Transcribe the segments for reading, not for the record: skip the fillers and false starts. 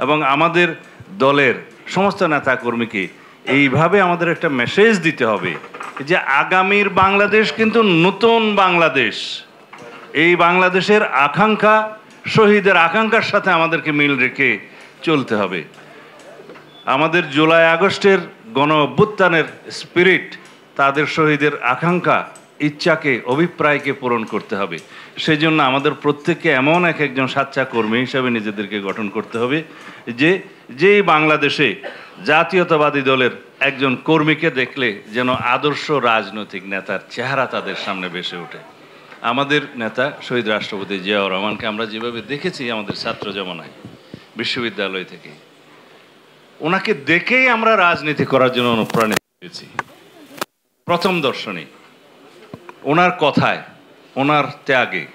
এবং আমাদের দলের সমস্ত নেতাকর্মীকে এইভাবে আমাদের একটা মেসেজ দিতে হবে যে আগামীর বাংলাদেশ কিন্তু নতুন বাংলাদেশ। এই বাংলাদেশের আকাঙ্ক্ষা, শহীদের আকাঙ্ক্ষার সাথে আমাদেরকে মিল রেখে চলতে হবে। আমাদের জুলাই আগস্টের গণ অভ্যুত্থানের স্পিরিট, তাদের শহীদের আকাঙ্ক্ষা, ইচ্ছাকে, অভিপ্রায়কে পূরণ করতে হবে। সেই জন্য আমাদের প্রত্যেককে এমন একজন সাচ্চা কর্মী হিসাবে নিজেদেরকে গঠন করতে হবে যেই বাংলাদেশে জাতীয়তাবাদী দলের একজন কর্মীকে দেখলে যেন আদর্শ রাজনৈতিক নেতার চেহারা তাদের সামনে ভেসে ওঠে। আমাদের নেতা শহীদ রাষ্ট্রপতি জিয়াউর রহমানকে আমরা যেভাবে দেখেছি আমাদের ছাত্র জমানায় বিশ্ববিদ্যালয় থেকে, ওনাকে দেখেই আমরা রাজনীতি করার জন্য অনুপ্রাণিত হয়েছি। প্রথম দর্শনে ওনার কথায়, ওনার ত্যাগে,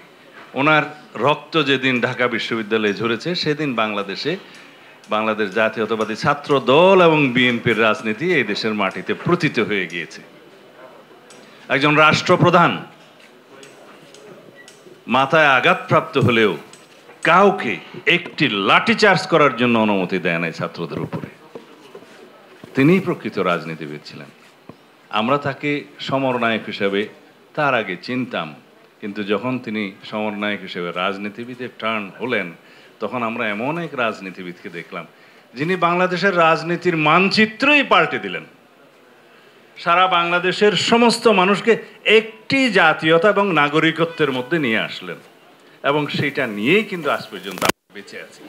ওনার রক্ত যেদিন ঢাকা বিশ্ববিদ্যালয়ে ঝরেছে সেদিন বাংলাদেশ জাতীয়তাবাদী ছাত্র দল এবং বিএনপির রাজনীতি এই দেশের মাটিতে প্রতীত হয়ে গিয়েছে। একজন রাষ্ট্রপ্রধান মাথায় আঘাতপ্রাপ্ত হলেও কাউকে একটি লাঠিচার্জ করার জন্য অনুমতি দেয় নাই ছাত্রদের উপরে। তিনিই প্রকৃত রাজনীতিবিদ ছিলেন। আমরা তাকে সমরনায়ক হিসেবে তার আগে চিনতাম, কিন্তু যখন তিনি সমরনায়ক হিসেবে রাজনীতিবিদের টার্ন হলেন তখন আমরা এমন এক রাজনীতিবিদকে দেখলাম যিনি বাংলাদেশের রাজনীতির মানচিত্রই পাল্টে দিলেন। সারা বাংলাদেশের সমস্ত মানুষকে একটি জাতীয়তা এবং নাগরিকত্বের মধ্যে নিয়ে আসলেন এবং সেটা নিয়েই কিন্তু আজ পর্যন্ত আমরা বেঁচে আছি।